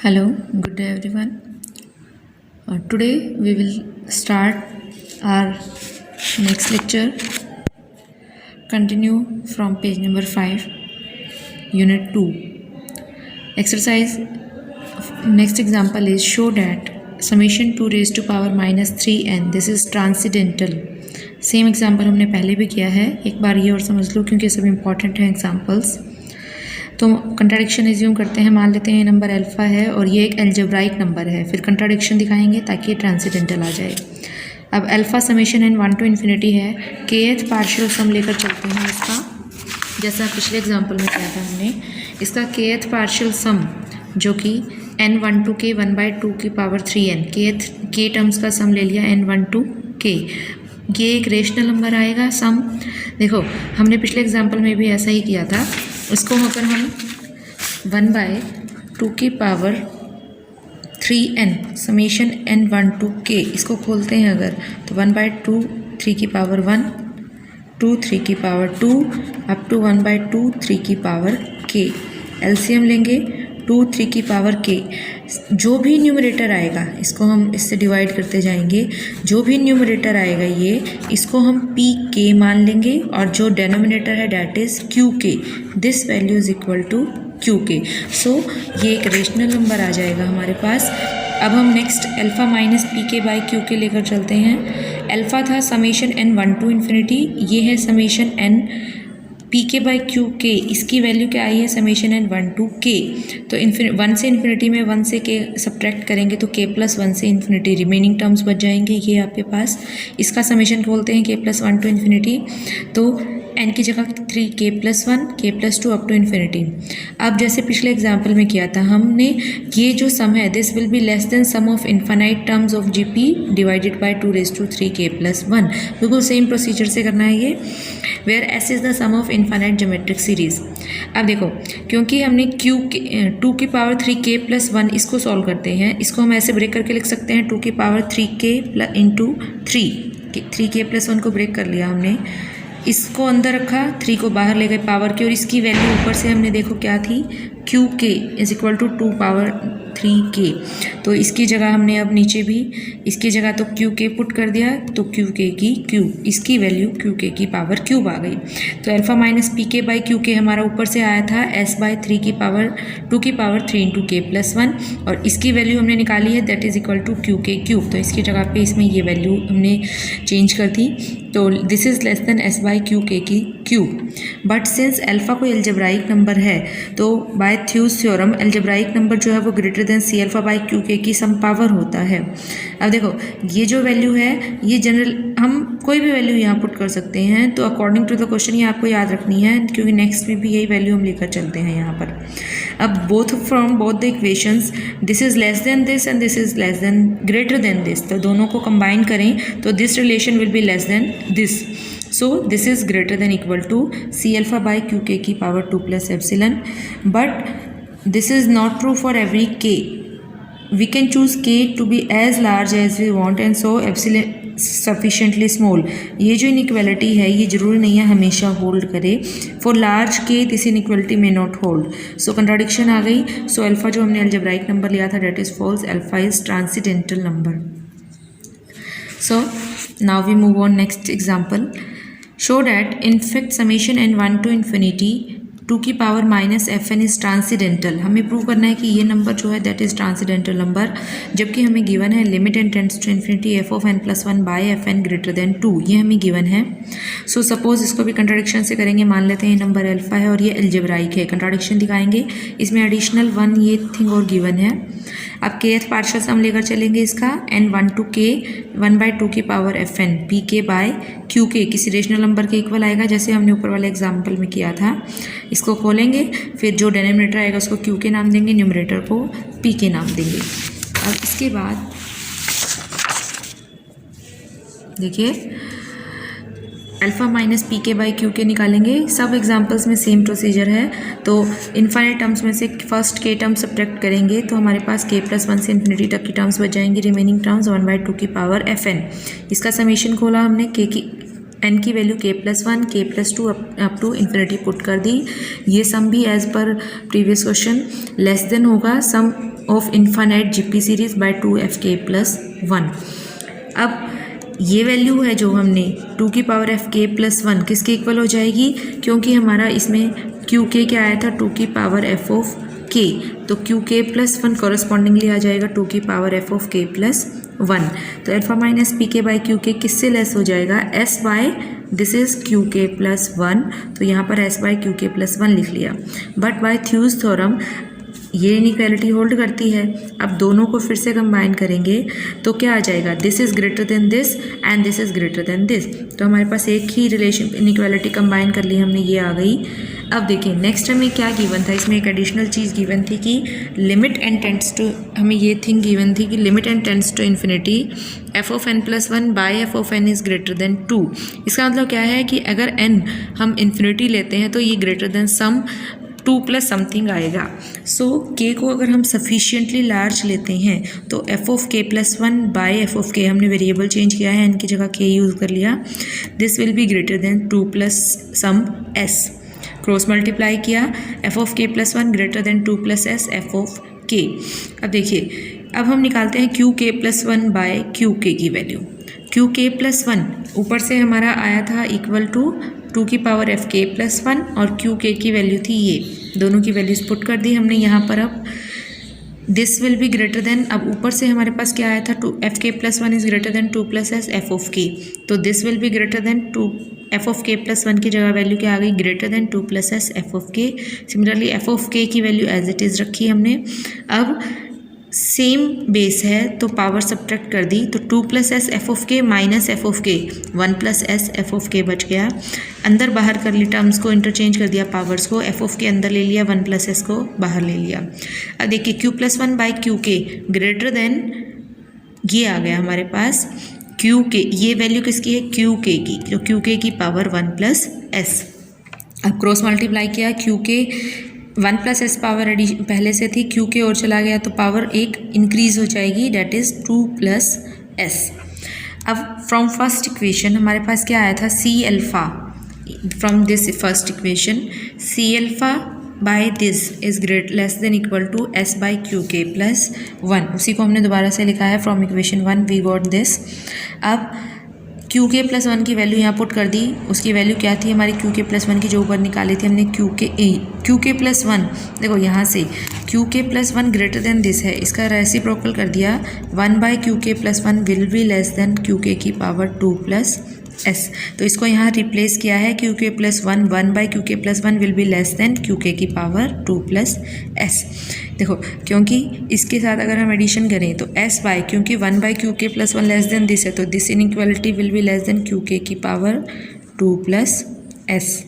Hello, good day everyone. Today we will start our next lecture. Continue from page number 5, unit 2. Exercise. Next example is show that summation 2 raised to power minus 3n. This is transcendental. Same example हमने पहले भी किया है, एक बार ये और समझ लो क्योंकि सब इंपॉर्टेंट हैं एग्जाम्पल्स। तो कंट्राडिक्शन एज्यूम करते हैं, मान लेते हैं नंबर अल्फ़ा है और ये एक एल्जेब्राइक नंबर है, फिर कंट्राडिक्शन दिखाएंगे ताकि ये ट्रांसेंडेंटल आ जाए। अब alpha summation n 1 to infinity है, kth पार्शियल सम लेकर चलते हैं इसका, जैसा पिछले एग्जाम्पल में किया था हमने। इसका kth पार्शियल सम जो कि n1 to k 1/2 की पावर 3n, k टर्म्स का सम ले लिया n1 to k। ये एक रेशनल नंबर आएगा सम। देखो हमने पिछले एग्जाम्पल में भी ऐसा ही किया था, उसको अगर हम 1/2 की power 3n summation n1 to k इसको खोलते हैं अगर, तो 1/2 3 की पावर 1 2 3 की पावर 2 अप टू 1/2 3 की पावर k। एलसीएम लेंगे 2 3 की पावर k। जो भी न्यूमरेटर आएगा इसको हम इससे डिवाइड करते जाएंगे, जो भी न्यूमरेटर आएगा ये इसको हम पी के मान लेंगे और जो डेनोमिनेटर है that is q k. This value is equal to q k. So ये एक रेशनल नंबर आ जाएगा हमारे पास। अब हम next alpha minus p k by q के लेकर चलते हैं। अल्फ़ा था समेशन n 1 to इन्फिनिटी, ये है summation n P k by q के। इसकी वैल्यू क्या आई है समेशन n 1 to k। तो 1 से इन्फिनिटी में 1 से k सब्ट्रैक्ट करेंगे तो k प्लस 1 से इन्फिनिटी रिमेनिंग टर्म्स बच जाएंगे ये आपके पास। इसका समेशन खोलते हैं k प्लस 1 to इन्फिनिटी, तो n की जगह 3k plus 1 k plus 2 up to infinity. अब जैसे पिछले एग्जाम्पल में किया था हमने, ये जो सम है this will be less than sum of infinite terms of GP divided by 2 raised to 3k plus 1। बिल्कुल सेम प्रोसीजर से करना है ये, where s is the sum of infinite geometric series. अब देखो क्योंकि हमने क्यू 2 की पावर 3k प्लस 1 इसको सॉल्व करते हैं, इसको हम ऐसे ब्रेक करके लिख सकते हैं 2 की power 3k into 3k plus 1 को ब्रेक कर लिया हमने, इसको अंदर रखा 3 को बाहर ले गए पावर की, और इसकी वैल्यू ऊपर से हमने देखो क्या थी क्यू के is equal to 2 power 3k। तो इसकी जगह हमने अब नीचे भी इसकी जगह तो क्यू के पुट कर दिया, तो क्यू के की क्यूब, इसकी वैल्यू क्यू के की पावर क्यूब आ गई। तो alpha minus p k by q के हमारा ऊपर से आया था s बाई 3 की पावर 2 की पावर 3 इंटू के प्लस 1, और इसकी वैल्यू हमने निकाली है that is equal to q k cube. तो इसकी जगह पे इसमें ये वैल्यू हमने चेंज कर दी, तो this is less than s by q k की क्यूब। बट सिंस अल्फ़ा कोई एल्जेब्राइक नंबर है तो by Thue's theorem algebraic number जो है वो greater than c alpha by q k की सम पावर होता है। अब देखो ये जो वैल्यू है ये जनरल हम कोई भी वैल्यू यहाँ पुट कर सकते हैं, तो अकॉर्डिंग टू द क्वेश्चन ये आपको याद रखनी है क्योंकि नेक्स्ट में भी यही वैल्यू हम लेकर चलते हैं यहाँ पर। अब both from both the equations this is less then this and this is less then greater than this, तो दोनों को कंबाइन करें तो this relation will be less then this. So this is greater than equal to C alpha by QK की power 2 plus epsilon, but this is not true for every K. We can choose K to be as large as we want and so epsilon sufficiently small. ये जो inequality है ये जरूरी नहीं है हमेशा hold करे। For large K this inequality may not hold. So contradiction आ गई। So alpha जो हमने algebraic number लिया था that is false. Alpha is transcendental number. So now we move on next example. Show that in fact summation n 1 to infinity 2 की power minus fn is transcendental. हमें prove करना है कि ये नंबर जो है दैट इज़ ट्रांसीडेंटल नंबर, जबकि हमें गिवन है limit n tends to infinity f of n plus 1 by fn greater than 2, ये हमें गिवन है। सो सपोज इसको भी कंट्राडिक्शन से करेंगे, मान लेते हैं ये नंबर अल्फ़ा है और ये एल्जेब्राइक है, कंट्राडिक्शन दिखाएंगे, इसमें एडिशनल 1 ये थिंग और गिवन है। अब kth पार्शियल सम लेकर चलेंगे इसका n 1 to k 1/2 की पावर fn पी के बाय क्यू के किसी रेशनल नंबर के इक्वल आएगा, जैसे हमने ऊपर वाले एग्जाम्पल में किया था। इसको खोलेंगे, फिर जो डेनोमिनेटर आएगा उसको क्यू के नाम देंगे, न्यूमरेटर को पी के नाम देंगे। अब इसके बाद देखिए alpha minus p k by q के निकालेंगे। सब एग्जांपल्स में सेम प्रोसीजर है। तो इनफाइनाइट टर्म्स में से फर्स्ट के टर्म सब्ट्रैक्ट करेंगे तो हमारे पास k प्लस 1 से इन्फिनिटी तक की टर्म्स बच जाएंगी, रिमेनिंग टर्म्स 1/2 की पावर fn। इसका समेशन खोला हमने, k की n की value k plus 1 k plus 2 up to infinity put कर दी। ये सम भी as per previous question less than होगा sum of infinite GP series by 2fk plus 1। अब ये वैल्यू है जो हमने 2 की पावर एफ के प्लस 1 किसके इक्वल हो जाएगी, क्योंकि हमारा इसमें क्यू के क्या आया था 2 की पावर एफ ऑफ के, तो क्यू के प्लस 1 कॉरस्पॉन्डिंगली आ जाएगा 2 की power f of k plus 1। तो alpha minus p k by q k किससे लेस हो जाएगा, s by this is q k plus 1, तो यहाँ पर s by q k plus 1 लिख लिया। बट बाय थ्यूज थ्योरम ये इनइक्वालिटी होल्ड करती है। अब दोनों को फिर से कंबाइन करेंगे तो क्या आ जाएगा, this is greater then this and this is greater then this, तो हमारे पास एक ही रिलेशन इनइक्वालिटी कंबाइन कर ली हमने, ये आ गई। अब देखिए नेक्स्ट हमें क्या गिवन था, इसमें एक एडिशनल चीज़ गिवन थी कि लिमिट एंड टेंड्स टू, हमें ये थिंग गिवन थी कि limit n tends to infinity f of n plus 1 by f of n is greater than 2। इसका मतलब क्या है कि अगर एन हम इन्फिनिटी लेते हैं तो ये greater then some 2 plus something आएगा। सो के को अगर हम सफिशिएंटली लार्ज लेते हैं तो F of k plus 1 by f of के, हमने वेरिएबल चेंज किया है, इनकी जगह के यूज़ कर लिया, this will be greater than 2 plus sum s. Cross multiply किया, f of k plus 1 greater than 2 plus s f of k. अब देखिए अब हम निकालते हैं Q k plus 1 bye q k की वैल्यू। क्यू के प्लस 1 ऊपर से हमारा आया था इक्वल टू 2 की पावर एफ के प्लस 1 और क्यू के की वैल्यू थी ये, दोनों की वैल्यूज पुट कर दी हमने यहाँ पर। अब this will be greater then, अब ऊपर से हमारे पास क्या आया था 2 एफ के plus 1 is greater than 2 plus s f of के, तो this will be greater than 2 F of k plus 1 की जगह वैल्यू क्या आ गई, greater than 2 plus s f of के। सिमिलरली एफ ऑफ के की वैल्यू एज इट इज़ रखी हमने। अब सेम बेस है तो पावर सब्ट्रैक्ट कर दी, तो 2 प्लस एस एफ ऑफ के माइनस एफ ऑफ के 1 प्लस एस एफ ऑफ के बच गया। अंदर बाहर कर ली टर्म्स को, इंटरचेंज कर दिया पावर्स को, एफ ऑफ के अंदर ले लिया, 1 प्लस एस को बाहर ले लिया। अब देखिए क्यू प्लस 1 बाई क्यू के ग्रेटर देन, ये आ गया हमारे पास क्यू के, ये वैल्यू किसकी है क्यू के की, तो क्यू के की पावर 1 प्लस एस। अब क्रॉस मल्टीप्लाई किया, क्यू के 1 प्लस एस पावर एडिशन पहले से थी, क्यू के और चला गया तो पावर एक इंक्रीज हो जाएगी, डेट इज़ 2 प्लस एस। अब फ्रॉम फर्स्ट इक्वेशन हमारे पास क्या आया था, c alpha, from this first equation c alpha by this is great less than equal to s by q k plus 1, उसी को हमने दोबारा से लिखा है from equation 1 we got this. अब क्यू के प्लस 1 की वैल्यू यहाँ पुट कर दी, उसकी वैल्यू क्या थी हमारी क्यू के प्लस 1 की, जो ऊपर निकाली थी हमने क्यू के प्लस 1, देखो यहाँ से Q k plus 1 greater then this है, इसका रेसिप्रोकल कर दिया, 1 by q k plus 1 will be less then Q k की पावर 2 प्लस एस। तो इसको यहाँ रिप्लेस किया है, Q k plus 1 1 by q k plus 1 will be less then Q k की पावर 2 प्लस एस। देखो क्योंकि इसके साथ अगर हम एडिशन करें तो एस बाय, क्योंकि 1 by q k plus 1 less than this है तो this inequality will be less then Q k की पावर 2 प्लस एस।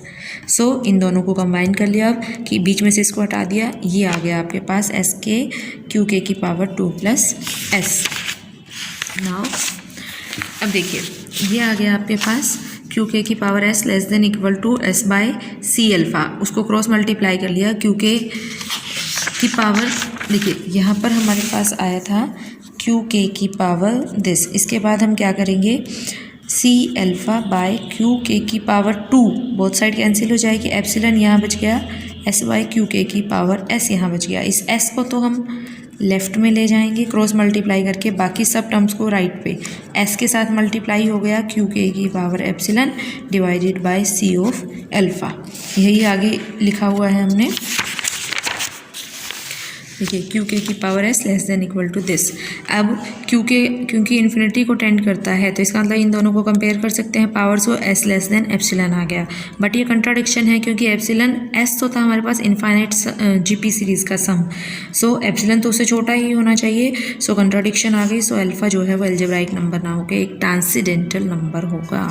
सो इन दोनों को कंबाइन कर लिया, अब कि बीच में से इसको हटा दिया, ये आ गया आपके पास एस के क्यू के की पावर 2 प्लस एस। नाउ अब देखिए ये आ गया आपके पास क्यू के की power s less than equal to s by c alpha, उसको क्रॉस मल्टीप्लाई कर लिया, क्यू के की पावर, देखिए यहाँ पर हमारे पास आया था क्यू के की पावर दिस, इसके बाद हम क्या करेंगे सी अल्फ़ा बाय क्यू के की पावर 2, बोथ साइड कैंसिल हो जाएगी, एप्सिलन यहाँ बच गया, एस बाय क्यू के की पावर एस यहाँ बच गया। इस एस को तो हम लेफ़्ट में ले जाएंगे क्रॉस मल्टीप्लाई करके, बाकी सब टर्म्स को राइट पे, एस के साथ मल्टीप्लाई हो गया क्यू के की power epsilon divided by c of alpha, यही आगे लिखा हुआ है हमने। देखिए क्यू के की power s less than equal to this. अब क्यू के क्योंकि इन्फिनिटी को टेंड करता है तो इसका मतलब इन दोनों को कंपेयर कर सकते हैं पावर्स को, एस लेस देन एप्सिलन आ गया, बट ये कंट्राडिक्शन है क्योंकि एप्सिलन एस तो था हमारे पास इनफाइनाइट जीपी सीरीज़ का सम, सो एप्सिलन तो उससे छोटा ही होना चाहिए, सो कंट्राडिक्शन आ गई। सो अल्फ़ा जो है वो अलजेब्राइक नंबर ना होकर एक ट्रांसेंडेंटल नंबर होगा।